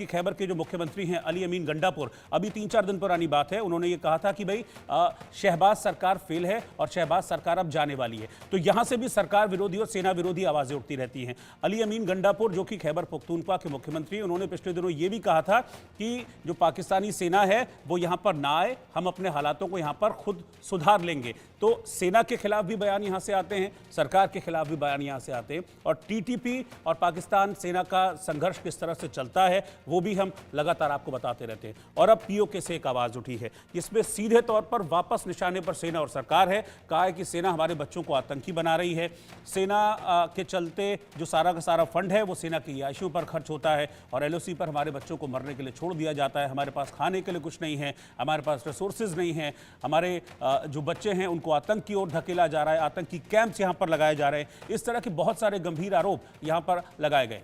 कि खैबर के जो मुख्यमंत्री हैं अली अमीन गंडापुर, अभी 3-4 दिन पुरानी बात है, उन्होंने ये कहा था कि भाई शहबाज सरकार फेल है और शहबाज सरकार अब जाने वाली है। तो यहां से भी सरकार विरोधी और सेना विरोधी आवाजें उठती रहती हैं। अली अमीन गंडापुर जो कि खैबर पख्तूनख्वा के मुख्यमंत्री, उन्होंने पिछले दिनों ये भी कहा था कि जो पाकिस्तानी सेना है वो यहां पर ना आए, हम अपने हालातों को यहां पर खुद सुधार लेंगे। तो सेना के खिलाफ भी बयान यहां से आते हैं, सरकार के खिलाफ भी बयान यहां से आते हैं, और टीटीपी और पाकिस्तान सेना का संघर्ष किस तरह से चलता है वो भी हम लगातार आपको बताते रहते हैं। और अब पीओके से एक आवाज उठी है जिसमें सीधे तौर पर वापस निशाने पर सेना और सरकार है। कहा है कि सेना हमारे बच्चों को आतंकी बना रही है, सेना के चलते जो सारा का सारा फंड है वो सेना की याशियों पर खर्च होता है और एलओसी पर हमारे बच्चों को मरने के लिए छोड़ दिया जाता है। हमारे पास खाने के लिए कुछ नहीं है, हमारे पास रिसोर्सेज नहीं है, हमारे जो बच्चे हैं उनको आतंक की ओर धकेला जा रहा है, आतंकी कैंप्स यहां पर लगाए जा रहे हैं। इस तरह के बहुत सारे गंभीर आरोप यहां पर लगाए गए।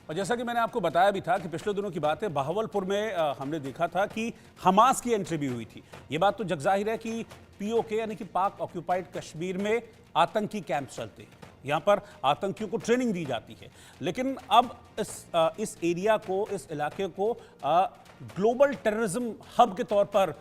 और जैसा कि मैंने आपको बताया भी था कि पिछले दिनों की बात है, बहावलपुर में हमने देखा था कि हमास की एंट्री भी हुई थी। ये बात तो जगजाहिर है कि पीओके यानी कि पाक ऑक्यूपाइड कश्मीर में आतंकी कैंप चलते हैं, यहाँ पर आतंकियों को ट्रेनिंग दी जाती है। लेकिन अब इस एरिया को, इस इलाके को ग्लोबल टेररिज्म हब के तौर पर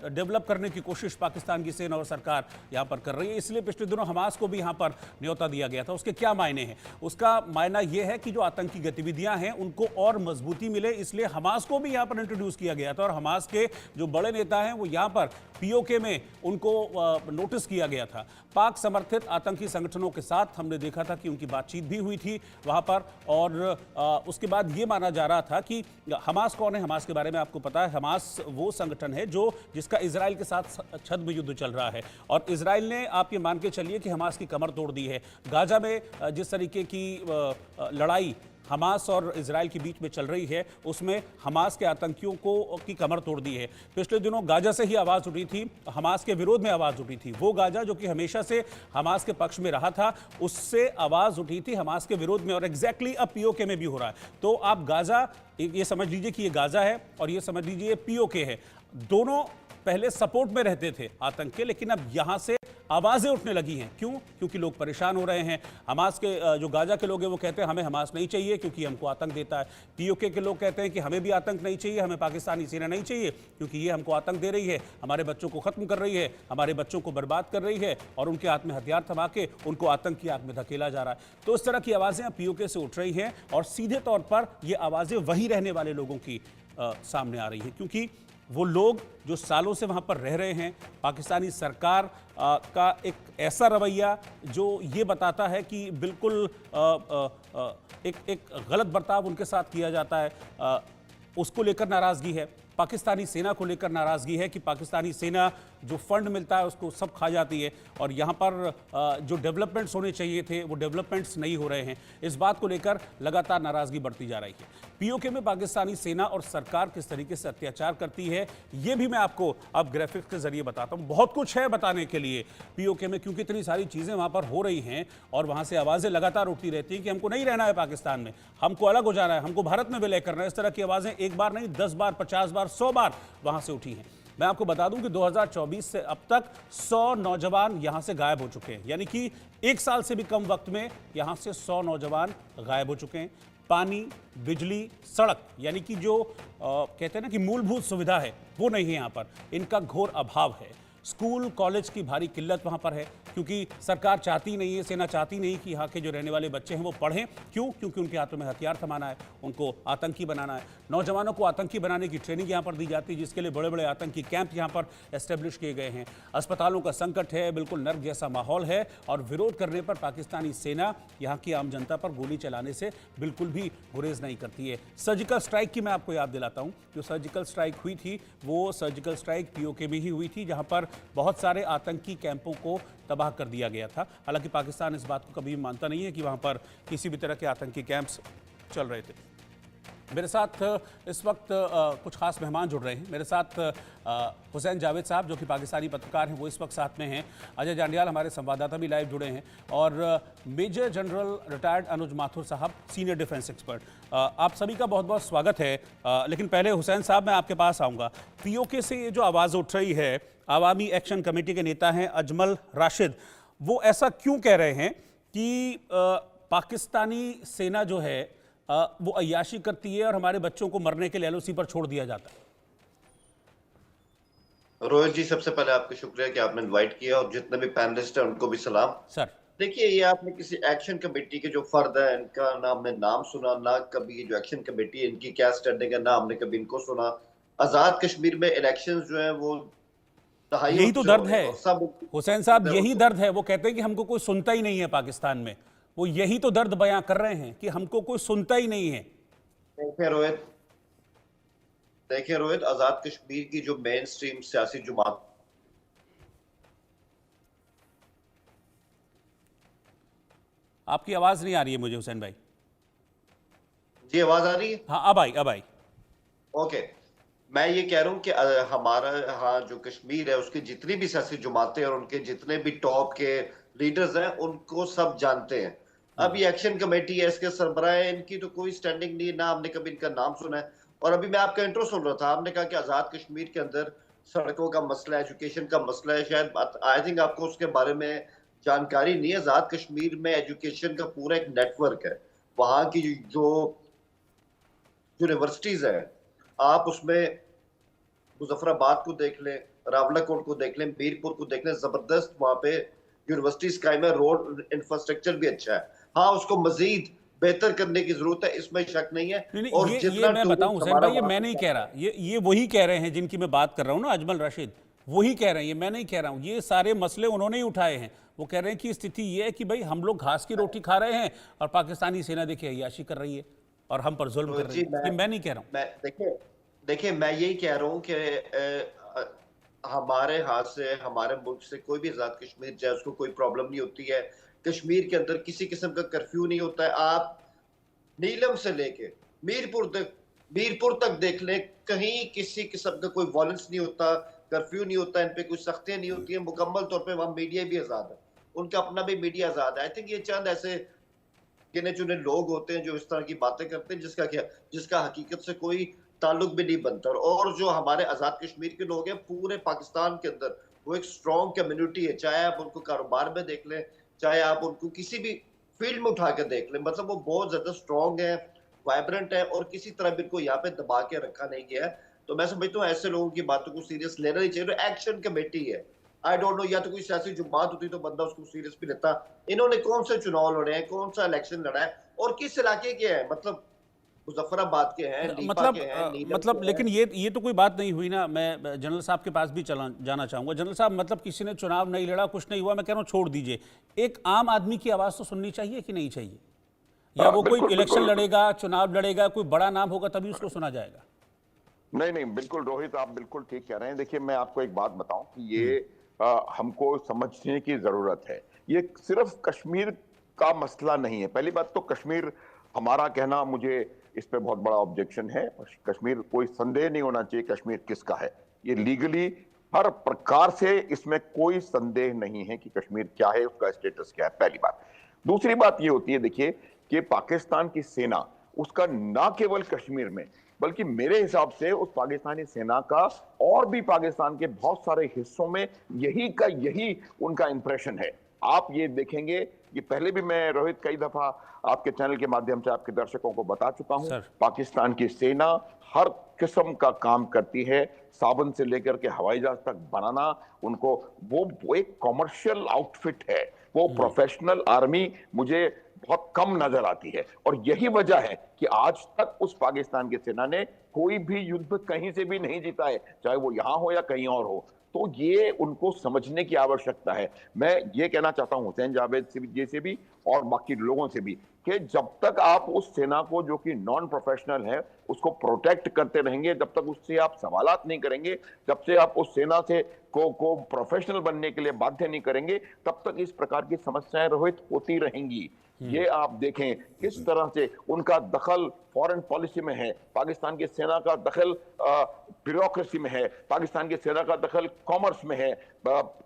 डेवलप करने की कोशिश पाकिस्तान की सेना और सरकार यहाँ पर कर रही है। इसलिए पिछले दिनों हमास को भी यहाँ पर न्योता दिया गया था। उसके क्या मायने हैं? उसका मायना यह है कि जो आतंकी गतिविधियां हैं उनको और मजबूती मिले, इसलिए हमास को भी यहाँ पर इंट्रोड्यूस किया गया था। और हमास के जो बड़े नेता हैं वो यहाँ पर पीओके में उनको नोटिस किया गया था। पाक समर्थित आतंकी संगठनों के साथ हमने देखा था कि उनकी बातचीत भी हुई थी वहाँ पर। और उसके बाद ये माना जा रहा था कि हमास कौन है? हमास के बारे में आपको पता है, हमास वो संगठन है जिसका इजराइल के साथ छद्म युद्ध चल रहा है। और इजराइल ने, आप ये मान के चलिए कि हमास की कमर तोड़ दी है। गाजा में जिस तरीके की लड़ाई हमास और इजराइल के बीच में चल रही है उसमें हमास के आतंकियों की कमर तोड़ दी है। पिछले दिनों गाजा से ही आवाज़ उठी थी, हमास के विरोध में आवाज़ उठी थी। वो गाजा जो कि हमेशा से हमास के पक्ष में रहा था, उससे आवाज़ उठी थी हमास के विरोध में। और एग्जैक्टली अब पीओके में भी हो रहा है। तो आप गाजा, ये समझ लीजिए कि ये गाजा है और ये समझ लीजिए ये पीओके है। दोनों पहले सपोर्ट में रहते थे आतंक के, लेकिन अब यहां से आवाजें उठने लगी हैं। क्यों? क्योंकि लोग परेशान हो रहे हैं। हमास के जो गाजा के लोग हैं वो कहते हैं हमें हमास नहीं चाहिए क्योंकि हमको आतंक देता है। पीओके के लोग कहते हैं कि हमें भी आतंक नहीं चाहिए, हमें पाकिस्तानी सेना नहीं चाहिए क्योंकि ये हमको आतंक दे रही है, हमारे बच्चों को खत्म कर रही है, हमारे बच्चों को बर्बाद कर रही है और उनके हाथ में हथियार थमा के उनको आतंक की आग में धकेला जा रहा है। तो इस तरह की आवाजें पीओके से उठ रही हैं और सीधे तौर पर ये आवाजें वहीं रहने वाले लोगों की सामने आ रही है, क्योंकि वो लोग जो सालों से वहाँ पर रह रहे हैं, पाकिस्तानी सरकार का एक ऐसा रवैया जो ये बताता है कि बिल्कुल एक गलत बर्ताव उनके साथ किया जाता है, उसको लेकर नाराज़गी है। पाकिस्तानी सेना को लेकर नाराज़गी है कि पाकिस्तानी सेना जो फंड मिलता है उसको सब खा जाती है और यहाँ पर जो डेवलपमेंट्स होने चाहिए थे वो डेवलपमेंट्स नहीं हो रहे हैं। इस बात को लेकर लगातार नाराज़गी बढ़ती जा रही है। पीओके में पाकिस्तानी सेना और सरकार किस तरीके से अत्याचार करती है ये भी मैं आपको अब ग्राफिक्स के जरिए बताता हूँ। बहुत कुछ है बताने के लिए पीओके में, क्योंकि इतनी सारी चीज़ें वहाँ पर हो रही हैं और वहाँ से आवाज़ें लगातार उठती रहती हैं कि हमको नहीं रहना है पाकिस्तान में, हमको अलग हो जाना है, हमको भारत में विलय करना है। इस तरह की आवाज़ें एक बार नहीं 10 बार, 50 बार, 100 बार वहाँ से उठी हैं। मैं आपको बता दूं कि 2024 से अब तक 100 नौजवान यहां से गायब हो चुके हैं, यानी कि एक साल से भी कम वक्त में यहां से 100 नौजवान गायब हो चुके हैं। पानी, बिजली, सड़क यानी कि जो कहते हैं ना कि मूलभूत सुविधा है वो नहीं है, यहां पर इनका घोर अभाव है। स्कूल कॉलेज की भारी किल्लत वहाँ पर है क्योंकि सरकार चाहती नहीं है, सेना चाहती नहीं कि यहाँ के जो रहने वाले बच्चे हैं वो पढ़ें। क्यों? क्योंकि उनके हाथों में हथियार थमाना है, उनको आतंकी बनाना है। नौजवानों को आतंकी बनाने की ट्रेनिंग यहाँ पर दी जाती है, जिसके लिए बड़े बड़े आतंकी कैंप यहाँ पर एस्टेब्लिश किए गए हैं। अस्पतालों का संकट है, बिल्कुल नर्क जैसा माहौल है और विरोध करने पर पाकिस्तानी सेना यहाँ की आम जनता पर गोली चलाने से बिल्कुल भी गुरेज नहीं करती है। सर्जिकल स्ट्राइक की मैं आपको याद दिलाता हूँ। जो सर्जिकल स्ट्राइक हुई थी वो सर्जिकल स्ट्राइक पीओके में ही हुई थी, जहाँ पर बहुत सारे आतंकी कैंपों को तबाह कर दिया गया था। हालांकि पाकिस्तान इस बात को कभी भी मानता नहीं है कि वहां पर किसी भी तरह के आतंकी कैंप्स चल रहे थे। मेरे साथ इस वक्त कुछ खास मेहमान जुड़ रहे हैं। मेरे साथ हुसैन जावेद साहब जो कि पाकिस्तानी पत्रकार हैं वो इस वक्त साथ में हैं। अजय जांडियाल हमारे संवाददाता भी लाइव जुड़े हैं और मेजर जनरल रिटायर्ड अनुज माथुर साहब सीनियर डिफेंस एक्सपर्ट। आप सभी का बहुत बहुत स्वागत है। लेकिन पहले हुसैन साहब मैं आपके पास आऊँगा। पीओके से ये जो आवाज़ उठ रही है, आवामी एक्शन कमेटी के नेता हैं अजमल राशिद, वो ऐसा क्यों कह रहे हैं कि पाकिस्तानी सेना जो है वो अय्याशी करती है और हमारे बच्चों को मरने के लिए एलओसी पर छोड़ दिया जाता है? रोहित जी, सबसे पहले आपका शुक्रिया कि आपने इनवाइट किया, और जितने भी पैनलिस्ट हैं उनको भी सलाम। सर, देखिए, ये आपने किसी एक्शन कमेटी के जो फर्द है इनका ना हमने नाम सुना, ना कभी ये जो एक्शन कमेटी है इनकी क्या स्टैंडिंग है, ना हमने कभी इनको सुना। आजाद कश्मीर में इलेक्शंस जो है वो दहाइयों यही तो से हो दर्द रहे है हैं और सब हुसैन साहब, यही उसको दर्द है। वो कहते हैं कि हमको कोई सुनता ही नहीं है पाकिस्तान में। वो यही तो दर्द बयां कर रहे हैं कि हमको कोई सुनता ही नहीं है। देखिए रोहित, आजाद कश्मीर की जो मेन स्ट्रीम सियासी जुमात। आपकी आवाज नहीं आ रही है मुझे हुसैन भाई। जी, आवाज आ रही है? हाँ, अब आई, अब आई। ओके। मैं ये कह रहा हूँ कि हमारा यहाँ जो कश्मीर है उसकी जितनी भी सियासी जमातें और उनके जितने भी टॉप के लीडर्स हैं उनको सब जानते हैं। अब ये एक्शन कमेटी है, इसके सरबराह है, इनकी तो कोई स्टैंडिंग नहीं है, ना हमने कभी इनका नाम सुना है। और अभी मैं आपका इंट्रो सुन रहा था, आपने कहा कि आजाद कश्मीर के अंदर सड़कों का मसला है, एजुकेशन का मसला है। शायद आई थिंक आपको उसके बारे में जानकारी नहीं है। आजाद कश्मीर में एजुकेशन का पूरा एक नेटवर्क है। वहां की जो यूनिवर्सिटीज है, आप उसमें मुजफ्फराबाद को देख लें, रावलाकोट को देख लें, मीरपुर को देख लें, जबरदस्त वहां पे यूनिवर्सिटीज कायम है, रोड इंफ्रास्ट्रक्चर भी अच्छा है। हाँ, उसको मजीद बेहतर करने की जरूरत है, इसमें शक नहीं है। नहीं नहीं, और ये जितना मैं बताऊं टूरिस्ट हुसैन हमारा भाई, ये वहां मैं से नहीं कह जाता रहा। है। ये वही कह रहे हैं जिनकी मैं बात कर रहा हूं ना, अजमल रशीद। वही कह रहे हैं, ये मैं नहीं कह रहा हूं। ये सारे मसले उन्होंने ही उठाए हैं। वो कह रहे हैं कि स्थिति ये है कि भाई हम लोग घास की रोटी खा रहे हैं और पाकिस्तानी सेना देखिए अय्याशी कर रही है और हम पर जुल्म तो कर रही जी, है। ये मैं नहीं कह रहा हूं। मैं देखिए देखिए मैं यही कह रहा हूँ कि हमारे हाथ से, हमारे मुल्क से कोई भी आजाद कश्मीर जाए उसको कोई प्रॉब्लम नहीं होती है। कश्मीर के अंदर किसी किस्म का कर्फ्यू नहीं होता है। आप नीलम से लेके मीरपुर तक देख लें, कहीं किसी किस्म का कोई वॉलेंस नहीं होता, कर्फ्यू नहीं होता, इन पे कोई सख्तियां नहीं होती है। मुकम्मल तौर पे वहां मीडिया भी आजाद है, उनका अपना भी मीडिया आजाद है। आई थिंक ये चंद ऐसे गिने चुने लोग होते हैं जो इस तरह की बातें करते हैं जिसका हकीकत से कोई ताल्लुक भी नहीं बनता। और जो हमारे आजाद कश्मीर के लोग हैं पूरे पाकिस्तान के अंदर, वो एक स्ट्रॉन्ग कम्युनिटी है। चाहे आप उनको कारोबार में देख लें, चाहे आप उनको किसी भी फील्ड में उठा कर देख लें, मतलब वो बहुत ज्यादा स्ट्रॉन्ग है, वाइब्रेंट है, और किसी तरह भी इनको यहाँ पे दबा के रखा नहीं गया है। तो मैं समझता हूँ ऐसे लोगों की बातों को सीरियस लेना नहीं चाहिए। तो एक्शन कमेटी है, आई डोंट नो, या तो कोई सियासी जुम्मात होती तो बंदा उसको सीरियस भी लेता। इन्होंने कौन से चुनाव लड़े हैं, कौन सा इलेक्शन लड़ा है, और किस इलाके के हैं? मतलब मुजफ्फराबाद के हैं, लीपा के हैं, नीलम मतलब के हैं। लेकिन ये तो कोई बात नहीं हुई ना। मैं जनरल साहब के पास भी चला जाना चाहूंगा। जनरल साहब, मतलब किसी ने चुनाव नहीं लड़ा, कुछ नहीं हुआ, मैं कह रहा हूँ छोड़ दीजिए। एक आम आदमी की आवाज तो सुननी चाहिए कि नहीं चाहिए? या वो कोई बिल्कुल इलेक्शन बिल्कुल। लड़ेगा, चुनाव लड़ेगा, कोई बड़ा नाम होगा तभी उसको सुना जाएगा? नहीं नहीं, बिल्कुल रोहित, आप बिल्कुल ठीक कह रहे हैं। देखिए, मैं आपको एक बात बताऊं कि ये हमको समझने की जरूरत है। ये सिर्फ कश्मीर का मसला नहीं है। पहली बात तो कश्मीर हमारा कहना, मुझे इस पे बहुत बड़ा ऑब्जेक्शन है। कश्मीर, कोई संदेह नहीं होना चाहिए कश्मीर किसका है। ये लीगली हर प्रकार से इसमें कोई संदेह नहीं है कि कश्मीर क्या है, उसका स्टेटस क्या है, पहली बात। दूसरी बात ये होती है, देखिए, कि पाकिस्तान की सेना, उसका ना केवल कश्मीर में, बल्कि मेरे हिसाब से उस पाकिस्तानी सेना का और भी पाकिस्तान के बहुत सारे हिस्सों में यही उनका इंप्रेशन है। आप ये देखेंगे, ये पहले भी मैं रोहित कई दफा आपके चैनल के माध्यम से आपके दर्शकों को बता चुका हूं, सर, पाकिस्तान की सेना हर किस्म का काम करती है, साबुन से लेकर के हवाई जहाज तक बनाना। उनको वो एक कॉमर्शियल आउटफिट है, वो प्रोफेशनल आर्मी मुझे बहुत कम नजर आती है। और यही वजह है कि आज तक उस पाकिस्तान की सेना ने कोई भी युद्ध कहीं से भी नहीं जीता है, चाहे वो यहां हो या कहीं और हो। तो ये उनको समझने की आवश्यकता है। मैं ये कहना चाहता हूं हुसैन जावेद से भी, जैसे भी, और बाकी लोगों से भी, कि जब तक आप उस सेना को, जो कि नॉन प्रोफेशनल है, उसको प्रोटेक्ट करते रहेंगे, जब तक उससे आप सवालात नहीं करेंगे, जब से आप उस सेना से को प्रोफेशनल बनने के लिए बाध्य नहीं करेंगे, तब तक इस प्रकार की समस्याएं रोहित होती रहेंगी। ये आप देखें किस तरह से उनका दखल फॉरेन पॉलिसी में है, पाकिस्तान की सेना का दखल ब्यूरोक्रेसी में है, पाकिस्तान की सेना का दखल कॉमर्स में है,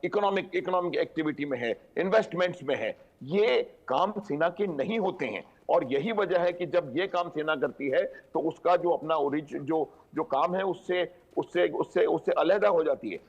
इकोनॉमिक एक्टिविटी में है, इन्वेस्टमेंट्स में है। ये काम सेना के नहीं होते हैं, और यही वजह है कि जब ये काम सेना करती है तो उसका जो अपना जो काम है उससे उससे उससे उससे अलहदा हो जाती है।